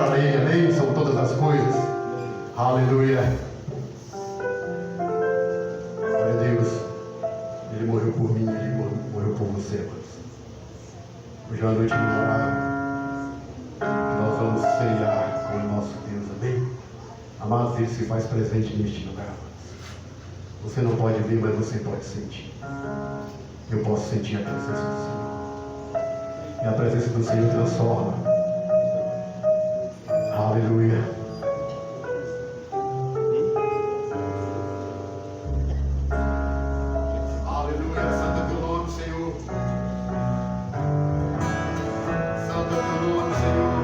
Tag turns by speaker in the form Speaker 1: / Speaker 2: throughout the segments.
Speaker 1: para Ele, amém? São todas as coisas. Aleluia. Glória a Deus. Ele morreu por mim, Ele morreu por você, amados. Hoje é uma noite memorável. Nós vamos ceiar com o nosso Deus, amém? Amados, Ele se faz presente neste lugar, amados. Você não pode ver, mas você pode sentir. Eu posso sentir a presença do Senhor. E a presença do Senhor transforma. Aleluia. Aleluia. Santo é teu nome, Senhor. Santo é teu nome, Senhor.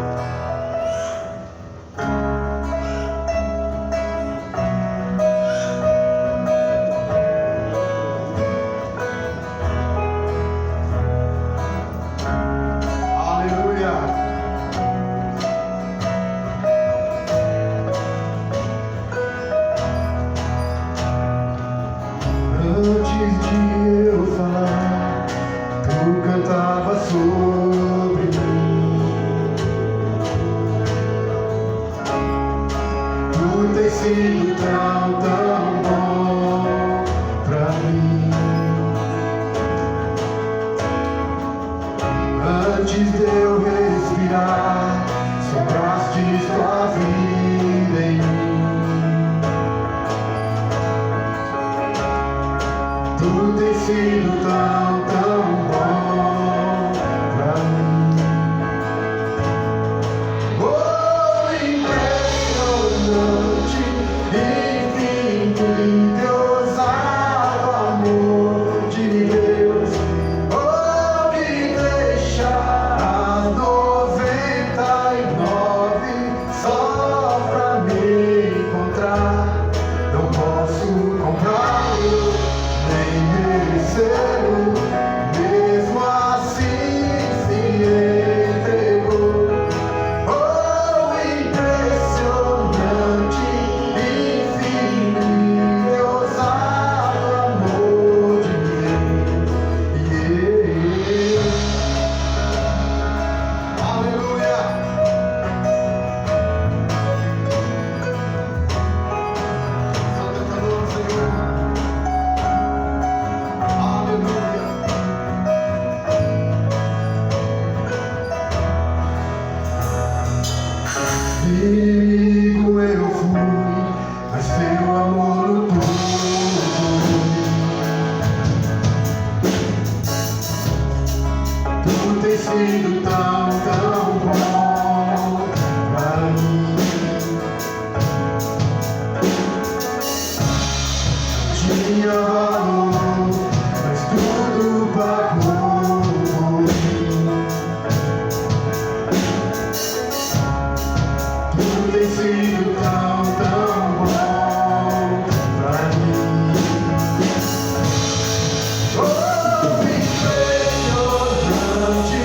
Speaker 2: Impressionante,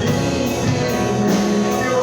Speaker 2: infinito.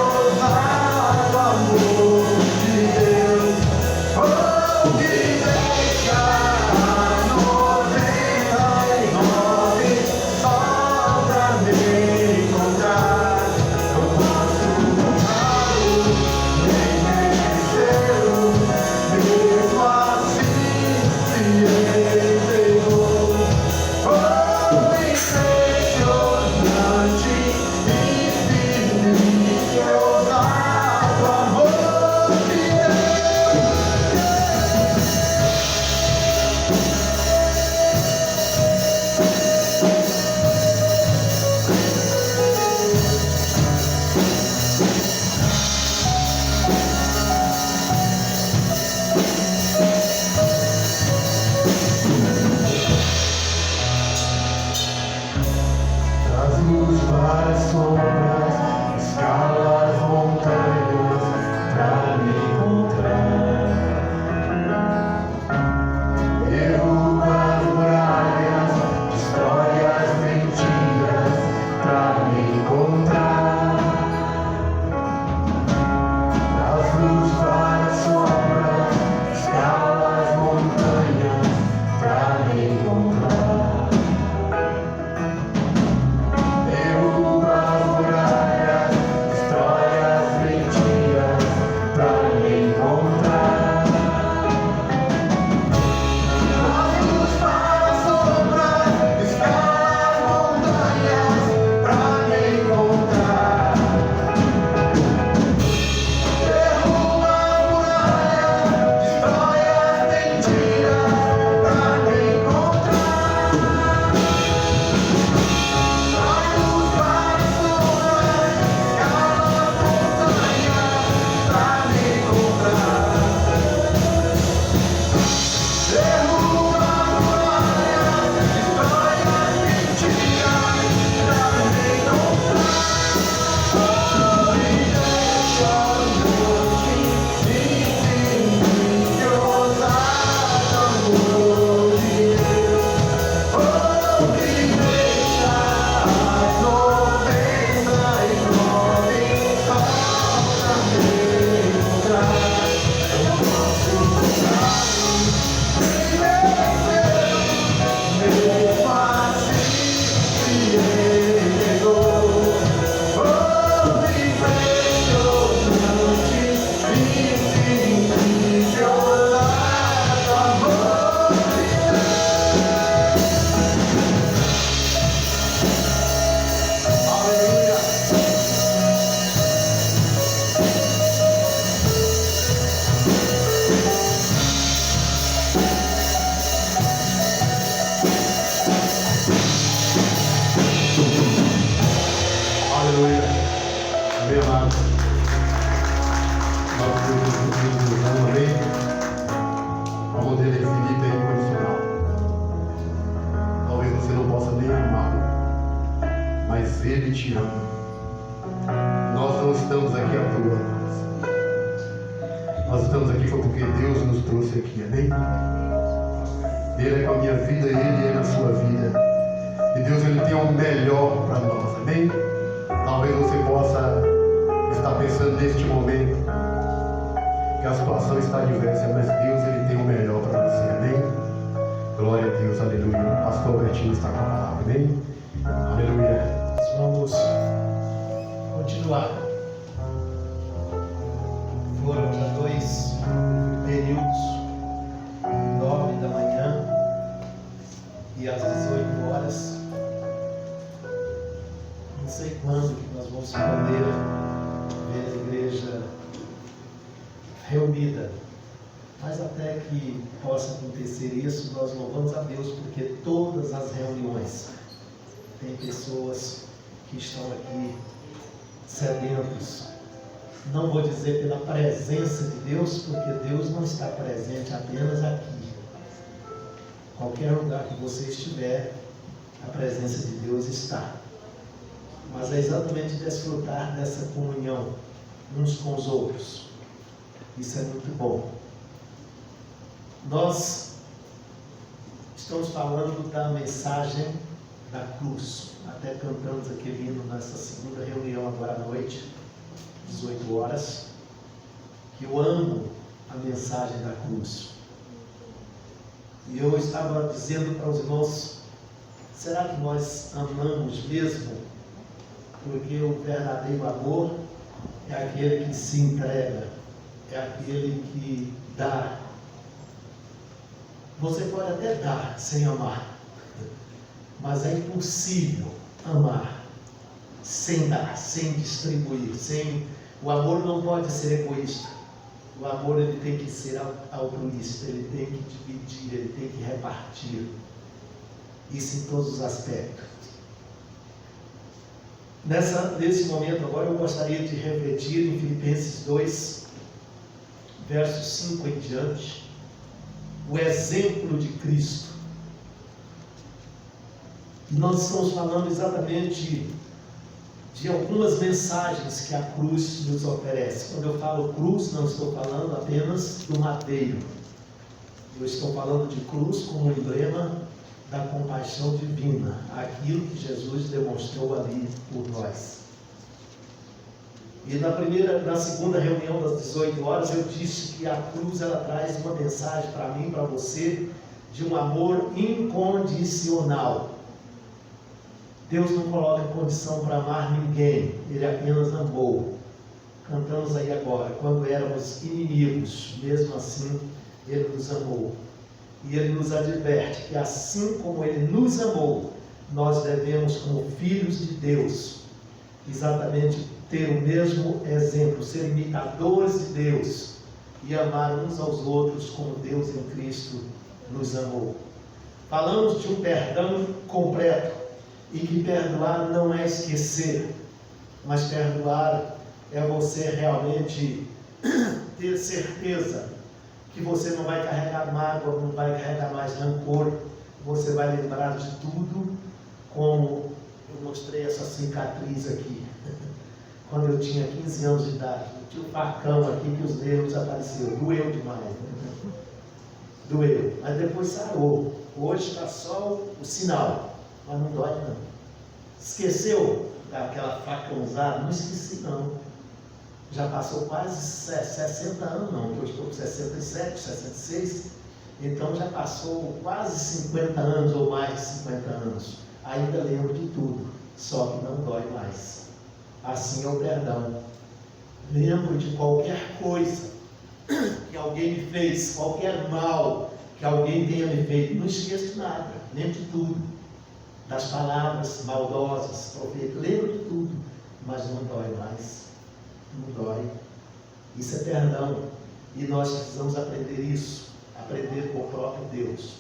Speaker 1: Amém, amados? Nosso Deus nos ama, amém? O amor dele é infinito e incondicional. Talvez você não possa nem amá-lo, mas ele te ama. Nós não estamos aqui à toa, amados. Nós estamos aqui foi porque Deus nos trouxe aqui, amém? Ele é com a minha vida e ele é na sua vida. E Deus, ele tem o melhor para nós, amém? Talvez você possa estar pensando neste momento que a situação está adversa, mas Deus, ele tem o melhor para você, amém? Glória a Deus, aleluia. O pastor Bertinho está com a palavra, amém? Aleluia.
Speaker 2: Vamos continuar. Foram já 2 períodos, 9 da manhã e às 18 horas. Não sei quando que nós vamos poder ver a igreja reunida, mas até que possa acontecer isso, nós louvamos a Deus, porque todas as reuniões tem pessoas que estão aqui sedentos. Não vou dizer pela presença de Deus, porque Deus não está presente apenas aqui. Qualquer lugar que você estiver, a presença de Deus está. Mas é exatamente desfrutar dessa comunhão uns com os outros. Isso é muito bom. Nós estamos falando da mensagem da cruz. Até cantamos aqui vindo nessa segunda reunião agora à noite, 18 horas, que eu amo a mensagem da cruz. E eu estava dizendo para os irmãos, será que nós amamos mesmo? Porque o verdadeiro amor é aquele que se entrega, é aquele que dá. Você pode até dar sem amar, mas é impossível amar sem dar, sem distribuir, o amor não pode ser egoísta. O amor, ele tem que ser altruísta, ele tem que dividir, ele tem que repartir. Isso em todos os aspectos. Nesse momento agora eu gostaria de refletir em Filipenses 2, versos 5 em diante, o exemplo de Cristo. Nós estamos falando exatamente de algumas mensagens que a cruz nos oferece. Quando eu falo cruz, não estou falando apenas do madeiro. Eu estou falando de cruz como emblema da compaixão divina, aquilo que Jesus demonstrou ali por nós. E na segunda reunião das 18 horas, eu disse que a cruz, ela traz uma mensagem para mim, para você, de um amor incondicional. Deus não coloca condição para amar ninguém, Ele apenas amou. Cantamos aí agora, quando éramos inimigos, mesmo assim, Ele nos amou. E Ele nos adverte que assim como Ele nos amou, nós devemos, como filhos de Deus, exatamente ter o mesmo exemplo, ser imitadores de Deus e amar uns aos outros como Deus em Cristo nos amou. Falamos de um perdão completo, e que perdoar não é esquecer, mas perdoar é você realmente ter certeza que você não vai carregar mágoa, não vai carregar mais rancor, você vai lembrar de tudo, como eu mostrei essa cicatriz aqui. Quando eu tinha 15 anos de idade, eu tinha um facão aqui que os nervos apareceram, doeu demais, né? Doeu, mas depois sarou. Hoje está só o sinal, mas não dói não. Esqueceu daquela faca usada? Não esqueci não. Já passou quase 60 anos não, eu estou com 67, 66, então já passou quase 50 anos ou mais de 50 anos. Ainda lembro de tudo, só que não dói mais. Assim é o perdão. Lembro de qualquer coisa que alguém me fez, qualquer mal que alguém tenha me feito, não esqueço nada, lembro de tudo, das palavras maldosas, profetas, lembro de tudo, mas não dói mais, não dói. Isso é perdão, e nós precisamos aprender isso, aprender com o próprio Deus.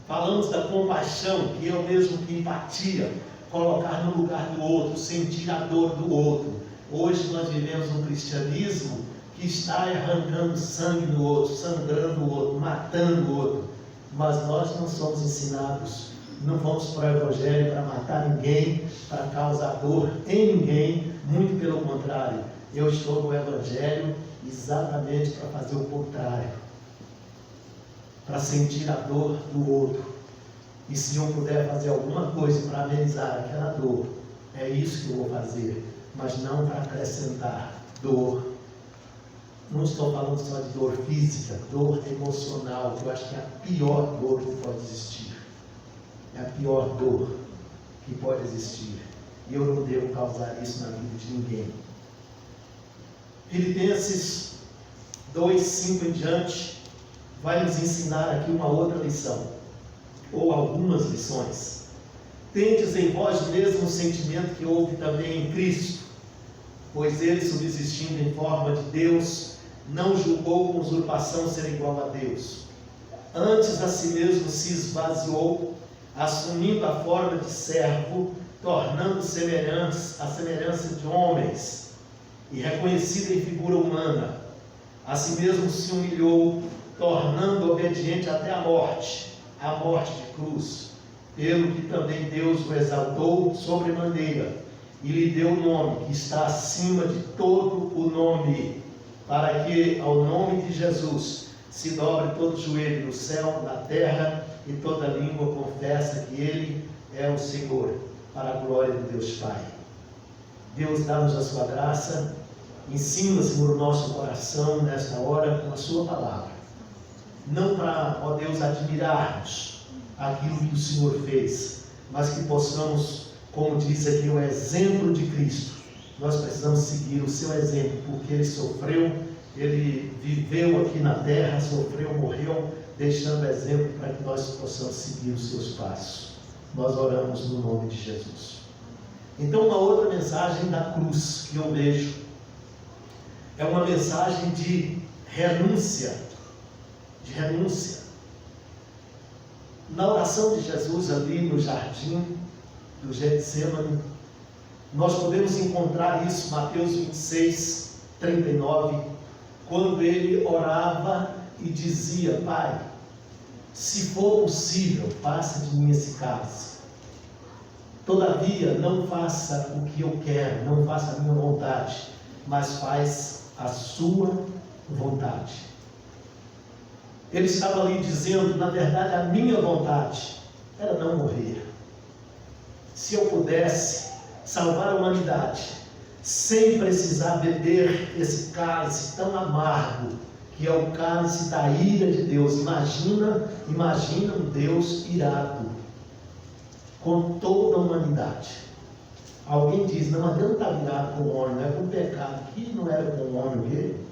Speaker 2: Falamos da compaixão, que é o mesmo que empatia, colocar no lugar do outro, sentir a dor do outro, Hoje nós vivemos um cristianismo que está arrancando sangue do outro, sangrando o outro, matando o outro. Mas nós não somos ensinados, não vamos para o Evangelho para matar ninguém, para causar dor em ninguém, muito pelo contrário. Eu estou no Evangelho exatamente para fazer o contrário, para sentir a dor do outro. E se eu puder fazer alguma coisa para amenizar aquela dor, é isso que eu vou fazer, mas não para acrescentar dor. Não estou falando só de dor física, dor emocional, que eu acho que é a pior dor que pode existir. É a pior dor que pode existir. E eu não devo causar isso na vida de ninguém. Filipenses 2, 5 em diante, vai nos ensinar aqui uma outra lição, ou algumas lições. Tendes em vós o mesmo sentimento que houve também em Cristo, pois ele, subsistindo em forma de Deus, não julgou com usurpação ser igual a Deus. Antes a si mesmo se esvaziou, assumindo a forma de servo, tornando-se a semelhança de homens, e reconhecido em figura humana. A si mesmo se humilhou, tornando obediente até a morte de cruz, pelo que também Deus o exaltou sobremaneira, e lhe deu o nome que está acima de todo o nome, para que ao nome de Jesus se dobre todo joelho no céu, na terra, e toda língua confessa que Ele é o Senhor, para a glória de Deus Pai. Deus dá-nos a sua graça, ensina, Senhor, o nosso coração nesta hora com a sua palavra. Não para, ó Deus, admirarmos aquilo que o Senhor fez, mas que possamos, como diz aqui, o exemplo de Cristo. Nós precisamos seguir o seu exemplo, porque ele sofreu, ele viveu aqui na terra, sofreu, morreu, deixando exemplo para que nós possamos seguir os seus passos. Nós oramos no nome de Jesus. Então, uma outra mensagem da cruz que eu vejo é uma mensagem de renúncia. De renúncia. Na oração de Jesus ali no jardim do Getsêmani, nós podemos encontrar isso, Mateus 26, 39, quando ele orava e dizia: Pai, se for possível, passa de mim esse cálice. Todavia, não faça o que eu quero, não faça a minha vontade, mas faz a sua vontade. Ele estava ali dizendo, na verdade, a minha vontade era não morrer. Se eu pudesse salvar a humanidade, sem precisar beber esse cálice tão amargo, que é o cálice da ira de Deus. Imagina um Deus irado com toda a humanidade. Alguém diz: não, mas Deus não está virado com o homem, não é com o pecado. Que não era com o homem mesmo?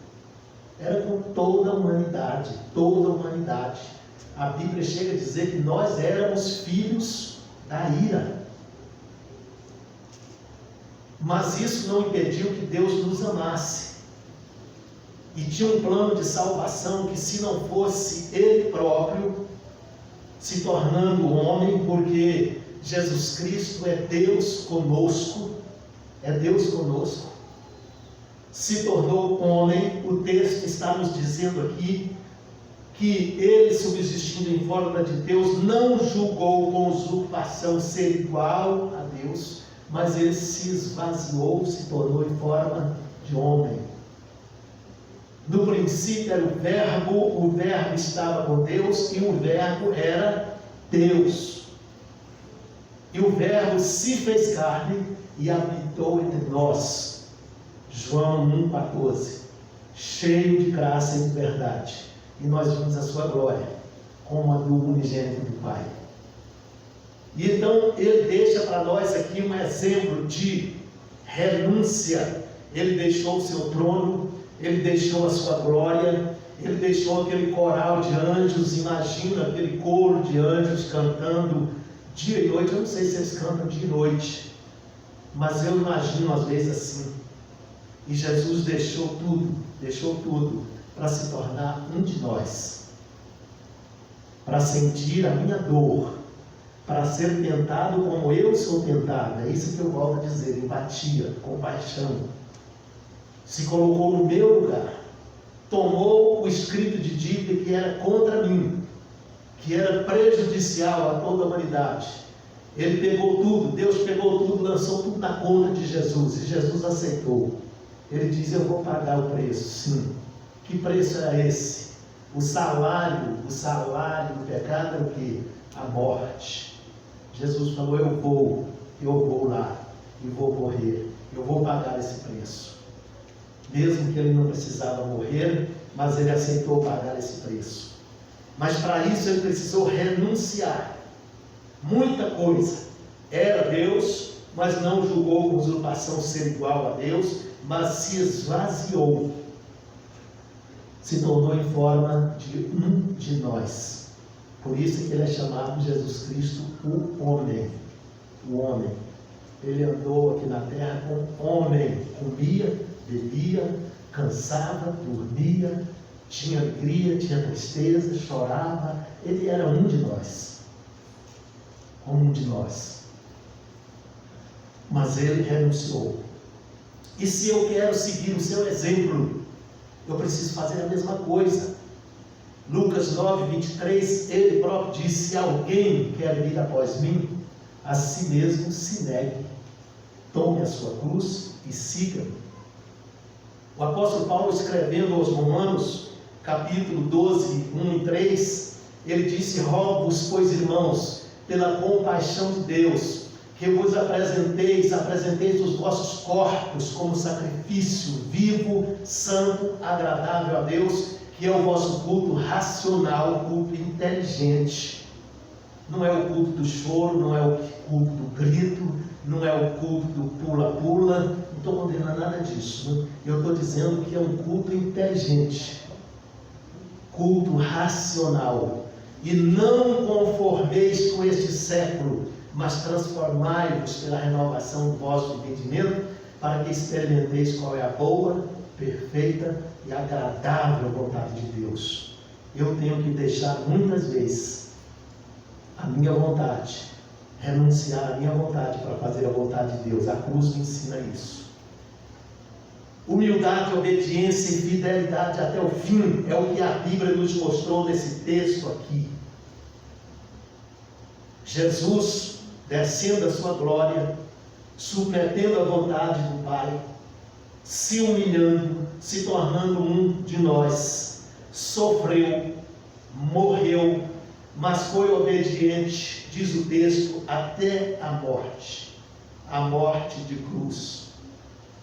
Speaker 2: Era com toda a humanidade, toda a humanidade. A Bíblia chega a dizer que nós éramos filhos da ira. Mas isso não impediu que Deus nos amasse. E tinha um plano de salvação que, se não fosse Ele próprio se tornando homem, porque Jesus Cristo é Deus conosco, se tornou homem. O texto está nos dizendo aqui que ele, subsistindo em forma de Deus, não julgou com usurpação ser igual a Deus, mas ele se esvaziou, se tornou em forma de homem. No princípio era o verbo estava com Deus e o verbo era Deus. E o verbo se fez carne e habitou entre nós. João 1,14, cheio de graça e de verdade. E nós vimos a sua glória como a do unigênito do Pai. E então ele deixa para nós aqui um exemplo de renúncia. Ele deixou o seu trono, ele deixou a sua glória, ele deixou aquele coral de anjos. Imagina aquele coro de anjos cantando dia e noite. Eu não sei se eles cantam dia e noite, mas eu imagino às vezes assim. E Jesus deixou tudo para se tornar um de nós, para sentir a minha dor, para ser tentado como eu sou tentado. É isso que eu volto a dizer: empatia, compaixão. se colocou no meu lugar, tomou o escrito de dívida que era contra mim, que era prejudicial a toda a humanidade. Ele pegou tudo, Deus pegou tudo, lançou tudo na conta de Jesus, e Jesus aceitou. Ele diz: eu vou pagar o preço, sim. Que preço era esse? O salário do pecado era o quê? A morte. Jesus falou: eu vou lá, e vou morrer, eu vou pagar esse preço. Mesmo que ele não precisava morrer, mas ele aceitou pagar esse preço. Mas para isso ele precisou renunciar. Muita coisa. Era Deus, mas não julgou com usurpação ser igual a Deus, mas se esvaziou. Se tornou em forma de um de nós. Por isso que ele é chamado de Jesus Cristo o homem. O homem. Ele andou aqui na terra com homem. Comia, bebia, cansava, dormia, tinha alegria, tinha tristeza, chorava. Ele era um de nós. Como um de nós. Mas ele renunciou. E se eu quero seguir o seu exemplo, eu preciso fazer a mesma coisa. Lucas 9, 23, ele próprio disse: se alguém quer vir após mim, a si mesmo se negue, tome a sua cruz e siga-me. O apóstolo Paulo, escrevendo aos Romanos, capítulo 12, 1 e 3, ele disse: rogo-vos, pois, irmãos, pela compaixão de Deus, que vos apresenteis os vossos corpos como sacrifício vivo, santo, agradável a Deus, que é o vosso culto racional, o culto inteligente. Não é o culto do choro, não é o culto do grito, não é o culto do pula-pula. Não estou condenando nada disso, né? Eu estou dizendo que é um culto inteligente, culto racional. E não conformeis com este século, mas transformai-vos pela renovação do vosso entendimento, para que experimenteis qual é a boa, perfeita e agradável vontade de Deus. Eu tenho que deixar muitas vezes a minha vontade, renunciar à minha vontade para fazer a vontade de Deus. A cruz me ensina isso. Humildade, obediência e fidelidade até o fim é o que a Bíblia nos mostrou nesse texto aqui. Jesus, descendo a sua glória, submetendo a vontade do Pai, se humilhando, se tornando um de nós, sofreu, morreu, mas foi obediente, diz o texto, até a morte de cruz.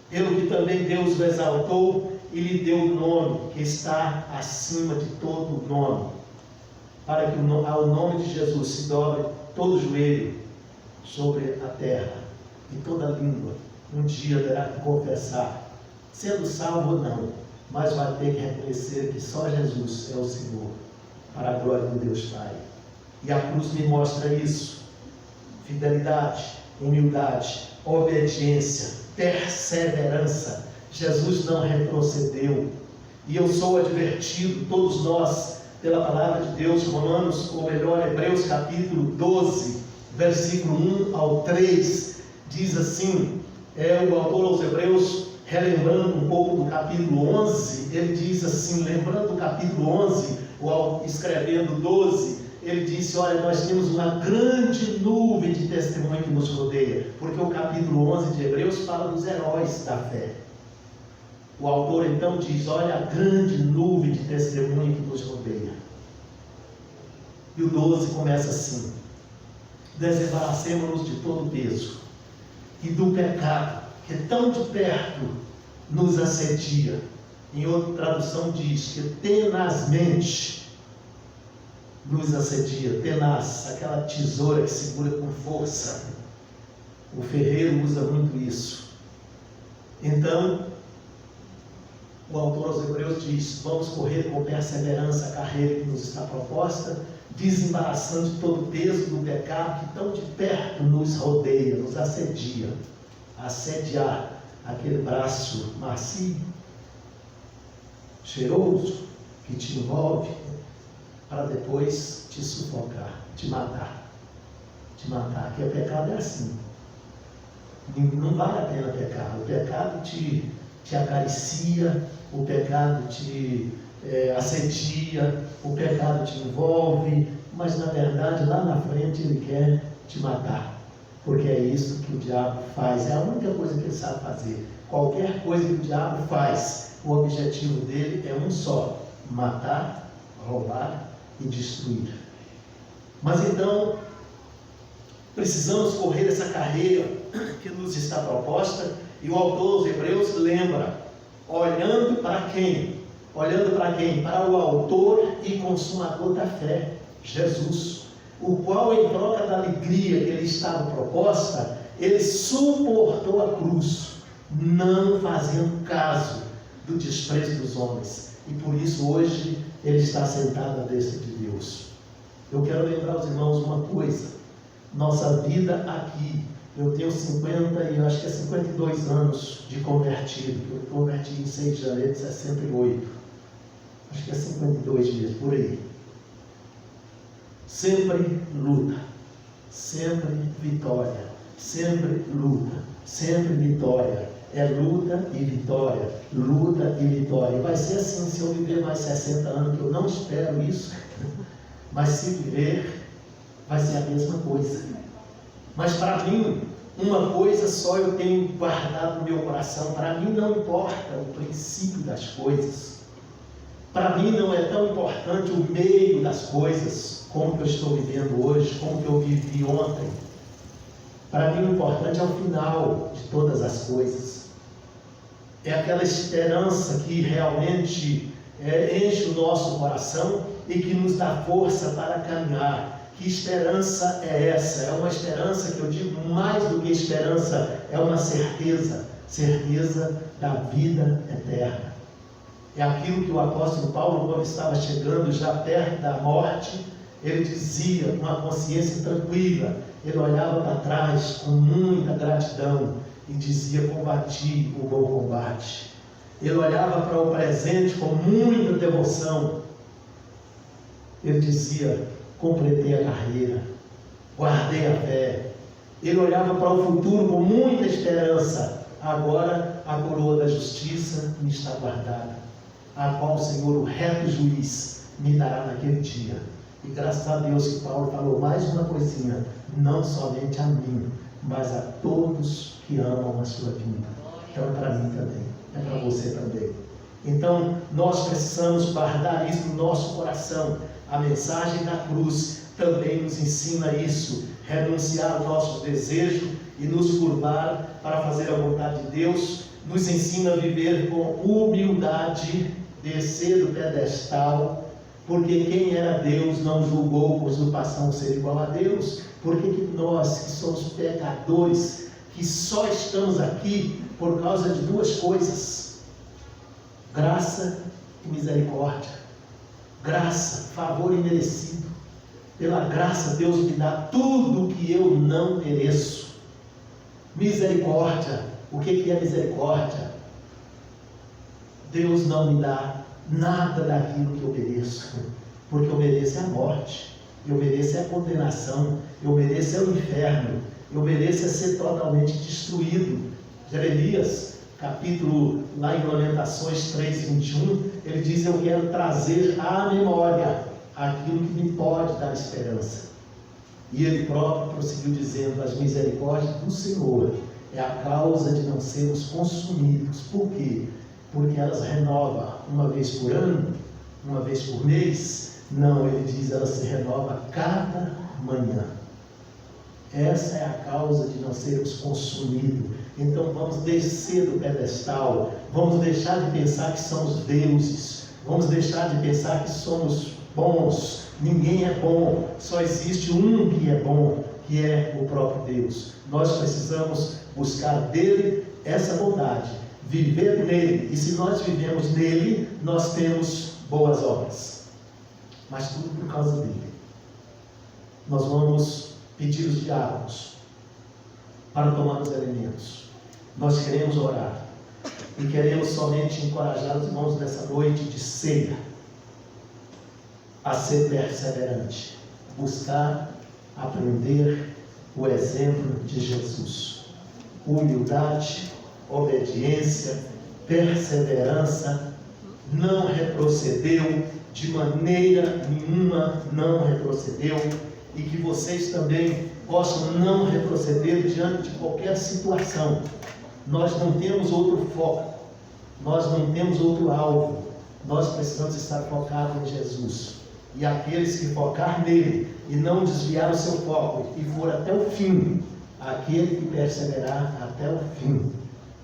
Speaker 2: Pelo que também Deus o exaltou e lhe deu o nome que está acima de todo nome, para que ao nome de Jesus se dobre todo joelho sobre a terra e toda língua um dia terá que confessar, sendo salvo ou não, mas vai ter que reconhecer que só Jesus é o Senhor, para a glória de Deus Pai. E a cruz me mostra isso: fidelidade, humildade, obediência, perseverança. Jesus não retrocedeu. E eu sou advertido, todos nós, pela palavra de Deus, Romanos, ou melhor, Hebreus capítulo 12, versículo 1 ao 3, diz assim, o autor aos Hebreus, relembrando um pouco do capítulo 11, ele diz assim, lembrando do capítulo 11, ou escrevendo 12, ele disse: olha, nós temos uma grande nuvem de testemunho que nos rodeia, porque o capítulo 11 de Hebreus fala dos heróis da fé. O autor então diz: olha a grande nuvem de testemunho que nos rodeia. E o 12 começa assim: desembaraçemo-nos de todo o peso e do pecado que tão de perto nos assedia. Em outra tradução diz que tenazmente nos assedia. Tenaz, aquela tesoura que segura com força. O ferreiro usa muito isso. Então, o autor aos Hebreus diz: vamos correr com perseverança a carreira que nos está proposta, desembaraçando de todo o peso do pecado que tão de perto nos rodeia, nos assedia. Assediar aquele braço macio, cheiroso, que te envolve, para depois te sufocar, te matar. Te matar, porque o pecado é assim. Não vale a pena pecar. O pecado te te acaricia, o pecado te assedia, o pecado te envolve, mas na verdade lá na frente ele quer te matar, porque é isso que o diabo faz, é a única coisa que ele sabe fazer. Qualquer coisa que o diabo faz, o objetivo dele é um só: matar, roubar e destruir. Mas então, precisamos correr essa carreira que nos está proposta, e o autor aos Hebreus lembra, olhando para quem? Olhando para quem? Para o autor e consumador da fé, Jesus, o qual, em troca da alegria que lhe estava proposta, ele suportou a cruz, não fazendo caso do desprezo dos homens, e por isso hoje ele está sentado à destra de Deus. Eu quero lembrar aos irmãos uma coisa: nossa vida aqui, eu tenho 50 e eu acho que é 52 anos de convertido, eu converti em 6 de janeiro de 68, acho que é 52 mesmo, por aí. Sempre luta, sempre vitória, sempre luta, sempre vitória. É luta e vitória, luta e vitória. Vai ser assim se eu viver mais 60 anos, que eu não espero isso, mas se viver, vai ser a mesma coisa. Mas para mim, uma coisa só eu tenho guardado no meu coração: para mim não importa o princípio das coisas, para mim não é tão importante o meio das coisas, como que eu estou vivendo hoje, como que eu vivi ontem. Para mim o importante é o final de todas as coisas. É aquela esperança que realmente enche o nosso coração e que nos dá força para caminhar. Que esperança é essa? É uma esperança que eu digo mais do que esperança, é uma certeza, certeza da vida eterna. É aquilo que o apóstolo Paulo, quando estava chegando já perto da morte, ele dizia com uma consciência tranquila, ele olhava para trás com muita gratidão e dizia: combati o bom combate. Ele olhava para o presente com muita devoção, ele dizia: completei a carreira, guardei a fé. Ele olhava para o futuro com muita esperança: agora a coroa da justiça me está guardada, a qual o Senhor, o reto juiz, me dará naquele dia. E graças a Deus que Paulo falou mais uma coisinha: não somente a mim, mas a todos que amam a sua vinda. Então é para mim também, é para você também. Então nós precisamos guardar isso no nosso coração. A mensagem da cruz também nos ensina isso: renunciar aos nossos desejos e nos curvar para fazer a vontade de Deus. Nos ensina a viver com humildade, descer do pedestal, porque quem era Deus não julgou por usurpação ser igual a Deus. Porque que nós, que somos pecadores, que só estamos aqui por causa de duas coisas: graça e misericórdia. Graça, favor imerecido. Pela graça Deus me dá tudo o que eu não mereço. Misericórdia, o que é misericórdia? Deus não me dá nada daquilo que eu mereço, porque eu mereço a morte, eu mereço a condenação, eu mereço o inferno, eu mereço ser totalmente destruído. Jeremias, capítulo lá em Lamentações 3:21, ele diz: eu quero trazer à memória aquilo que me pode dar esperança. E ele próprio prosseguiu dizendo: as misericórdias do Senhor é a causa de não sermos consumidos. Por quê? Porque elas renovam uma vez por ano, uma vez por mês. Não, ele diz, ela se renova cada manhã. Essa é a causa de não sermos consumidos. Então vamos descer do pedestal, vamos deixar de pensar que somos deuses, vamos deixar de pensar que somos bons. Ninguém é bom, só existe um que é bom, que é o próprio Deus. Nós precisamos buscar dele essa bondade, viver nele, e se nós vivemos nele, nós temos boas obras, mas tudo por causa dele. Nós vamos pedir os diálogos para tomar os elementos. Nós queremos orar e queremos somente encorajar os irmãos nessa noite de ceia a ser perseverante, buscar aprender o exemplo de Jesus. Humildade, obediência, perseverança, não retrocedeu, de maneira nenhuma não retrocedeu, e que vocês também possam não retroceder diante de qualquer situação. Nós não temos outro foco, nós não temos outro alvo, nós precisamos estar focados em Jesus. E aqueles que focar nele e não desviar o seu foco e for até o fim, aquele que perseverar até o fim,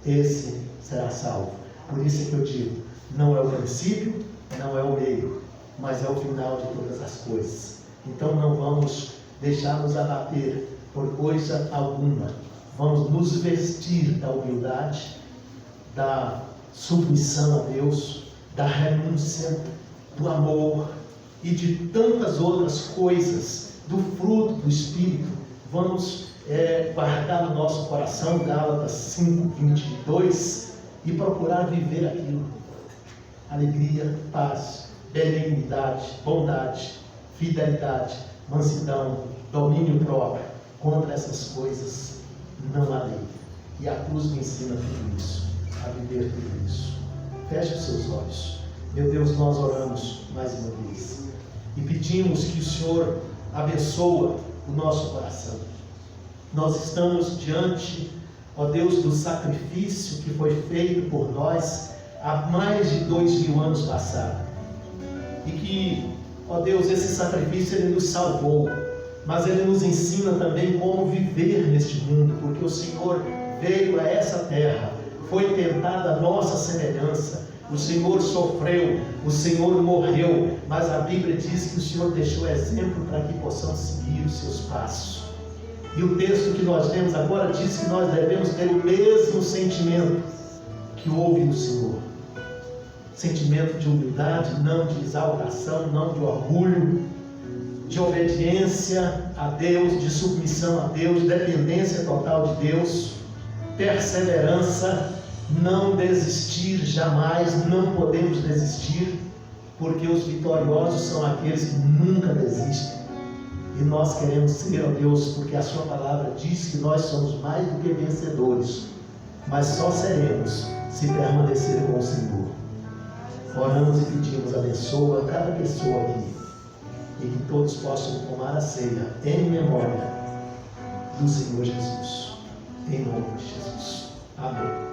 Speaker 2: esse será salvo. Por isso é que eu digo, não é o princípio, não é o meio, mas é o final de todas as coisas. Então não vamos deixar nos abater por coisa alguma. Vamos nos vestir da humildade, da submissão a Deus, da renúncia, do amor e de tantas outras coisas, do fruto do Espírito. Vamos guardar no nosso coração Gálatas 5:22 e procurar viver aquilo. Alegria, paz, benignidade, bondade, fidelidade, mansidão, domínio próprio. Contra essas coisas não há lei. E a cruz me ensina tudo isso, a viver tudo isso. Feche os seus olhos. Meu Deus, nós oramos mais uma vez e pedimos que o Senhor abençoe o nosso coração. Nós estamos diante, ó Deus, do sacrifício que foi feito por nós há mais de 2000 anos passados. E que, ó Deus, esse sacrifício ele nos salvou, mas ele nos ensina também como viver neste mundo, porque o Senhor veio a essa terra, foi tentado a nossa semelhança, o Senhor sofreu, o Senhor morreu, mas a Bíblia diz que o Senhor deixou exemplo para que possamos seguir os seus passos. E o texto que nós lemos agora diz que nós devemos ter o mesmo sentimento que houve no Senhor. Sentimento de humildade, não de exaltação, não de orgulho, de obediência a Deus, de submissão a Deus, dependência total de Deus, perseverança, não desistir jamais, não podemos desistir, porque os vitoriosos são aqueles que nunca desistem. E nós queremos ser, ó Deus, porque a sua palavra diz que nós somos mais do que vencedores, mas só seremos se permanecer com o Senhor. Oramos e pedimos, abençoa cada pessoa aqui, e que todos possam tomar a ceia em memória do Senhor Jesus. Em nome de Jesus. Amém.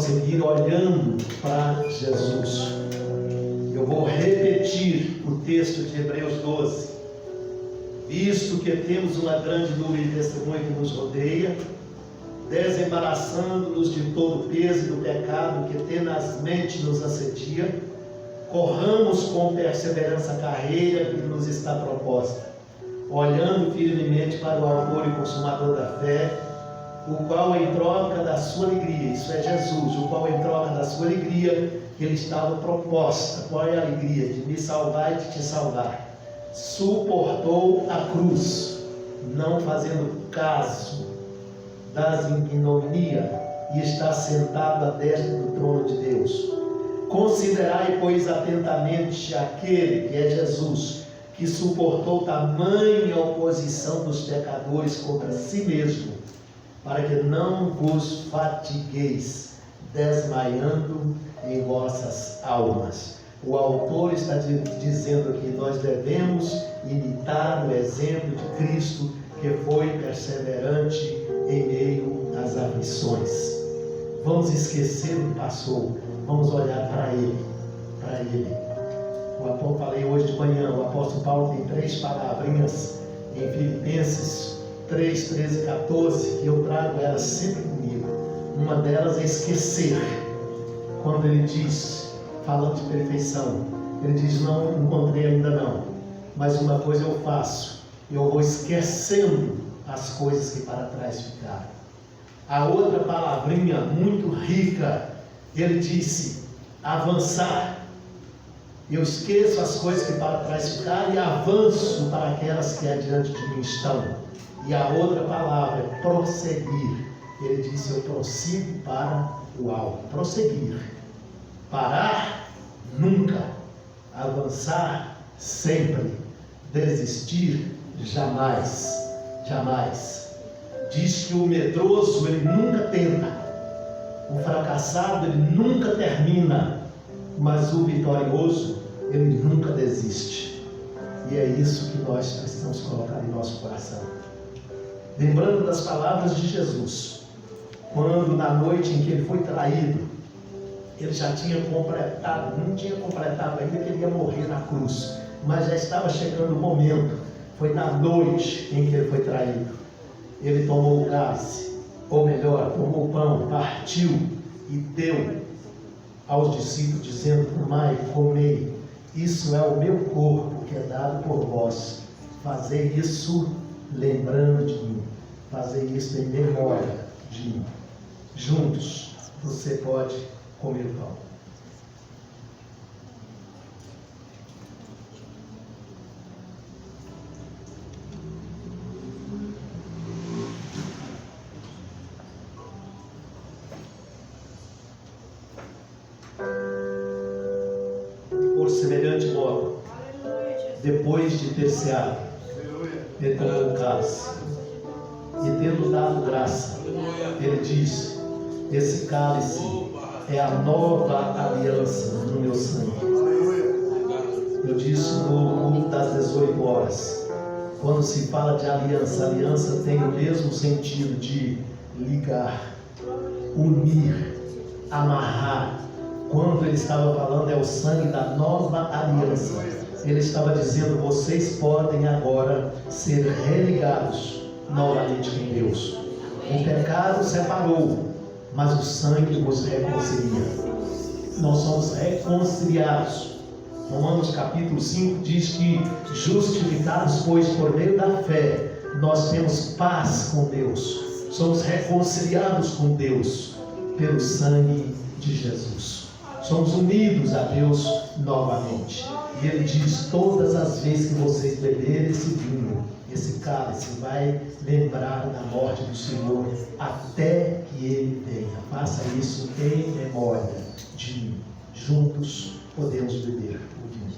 Speaker 2: prosseguir olhando para Jesus. Eu vou repetir o texto de Hebreus 12. Visto que temos uma grande nuvem de testemunha que nos rodeia, desembaraçando-nos de todo o peso e do pecado que tenazmente nos assedia, corramos com perseverança a carreira que nos está proposta, olhando firmemente para o autor e consumador da fé, o qual em troca da sua alegria, isso é Jesus, o qual em troca da sua alegria que lhe estava proposta, qual é a alegria? De me salvar e de te salvar, suportou a cruz, não fazendo caso das ignominias, e está sentado à destra do trono de Deus. Considerai, pois, atentamente aquele que é Jesus, que suportou tamanha oposição dos pecadores contra si mesmo, para que não vos fatigueis, desmaiando em vossas almas. O autor está dizendo que nós devemos imitar o exemplo de Cristo, que foi perseverante em meio às aflições. Vamos esquecer o que passou, vamos olhar para Ele. Eu falei hoje de manhã, o apóstolo Paulo tem 3 palavrinhas em Filipenses 3, 13 e 14, que eu trago elas sempre comigo. Uma delas é esquecer. Quando ele diz, falando de perfeição, ele diz: não encontrei ainda não, mas uma coisa eu faço, eu vou esquecendo as coisas que para trás ficaram. A outra palavrinha muito rica, ele disse: avançar. Eu esqueço as coisas que para trás ficaram e avanço para aquelas que adiante de mim estão. E a outra palavra é prosseguir. Ele disse: eu prossigo para o alto. Prosseguir. Parar, nunca. Avançar, sempre. Desistir, jamais. Jamais. Diz que o medroso, ele nunca tenta. O fracassado, ele nunca termina. Mas o vitorioso, ele nunca desiste. E é isso que nós precisamos colocar em nosso coração. Lembrando das palavras de Jesus, quando na noite em que ele foi traído, ele já tinha completado, não tinha completado ainda que ele ia morrer na cruz, mas já estava chegando o momento. Foi na noite em que ele foi traído. Ele tomou o cálice, ou melhor, tomou o pão, partiu e deu aos discípulos, dizendo: tomai, comei, isso é o meu corpo que é dado por vós. Fazei isso lembrando de mim. Fazei isso em memória de mim. Juntos você pode comer o pão. Por semelhante modo, depois de ter ceado, ele tomou o cálice e, tendo dado graça, ele disse: esse cálice é a nova aliança no meu sangue. Eu disse no culto das 18 horas, quando se fala de aliança, aliança tem o mesmo sentido de ligar, unir, amarrar. Quando ele estava falando, é o sangue da nova aliança. Ele estava dizendo: vocês podem agora ser religados novamente com Deus. O pecado separou, mas o sangue vos reconcilia. Nós somos reconciliados. Romanos capítulo 5 diz que justificados, pois por meio da fé, nós temos paz com Deus. Somos reconciliados com Deus pelo sangue de Jesus. Somos unidos a Deus novamente. E ele diz: todas as vezes que vocês beberem esse vinho, esse cálice, vai lembrar da morte do Senhor até que ele venha. Faça isso em memória de mim. Juntos podemos beber o vinho.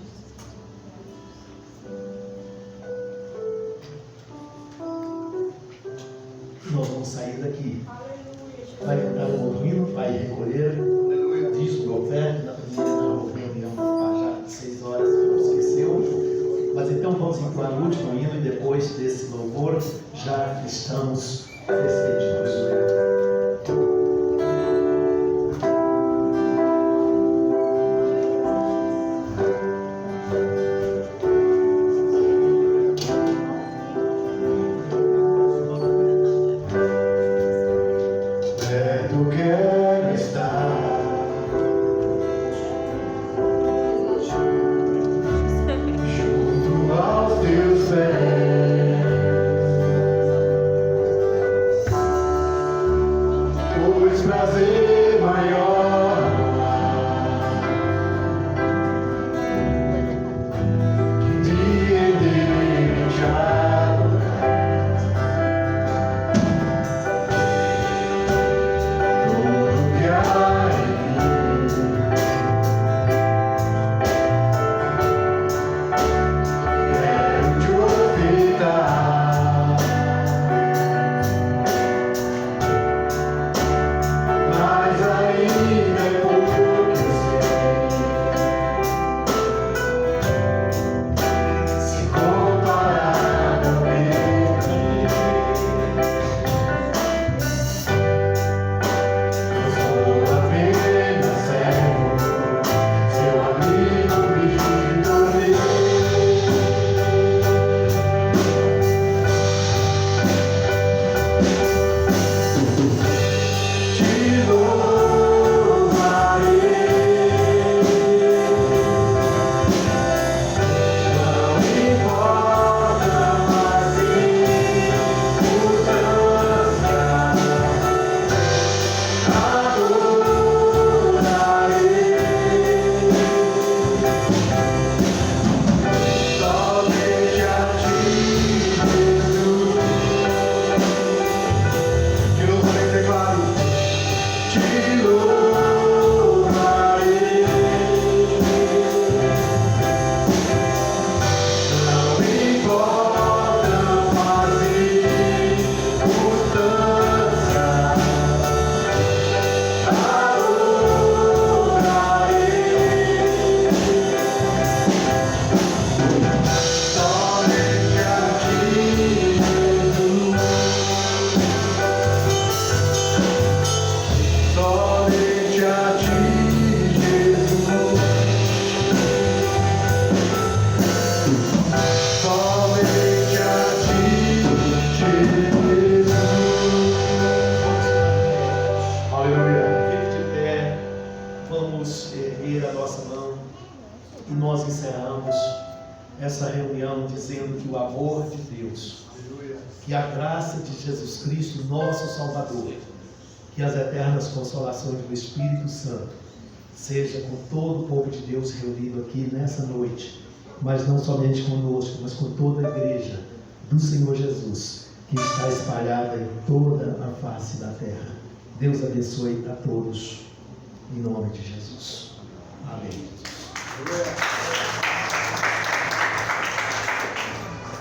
Speaker 2: Nós vamos sair daqui. Vai cantar um outro hino, vai recolher. Diz o governo na primeira reunião já de 6 horas, não esqueceu. Mas então vamos entoar o último hino e depois desse louvor já estamos despedidos.
Speaker 1: perto quero estar. Junto aos teus pés, pois prazer maior que te endereçar. Tudo que há em mim quero te ofertar, mas ainda é pouco que sei, se comparado ao meu eu sou apenas servo, seu amigo me tornei. Te louvarei, não importa mais circunstância, adorarei somente a ti, Jesus. De novo, vem declaro. Te louvarei, não importa mais circunstância, adorarei somente a ti, Jesus. Somente a ti, Jesus. Somente a ti, Jesus. Aleluia.
Speaker 2: Fique de pé, vamos erguer a nossa mão e nós encerramos essa reunião dizendo que o amor de Deus, que a graça de Jesus Cristo, nosso Salvador, que as eternas consolações do Espírito Santo seja com todo o povo de Deus reunido aqui nessa noite, mas não somente conosco, mas com toda a igreja do Senhor Jesus, que está espalhada em toda a face da terra. Deus abençoe a todos, em nome de Jesus. Amém.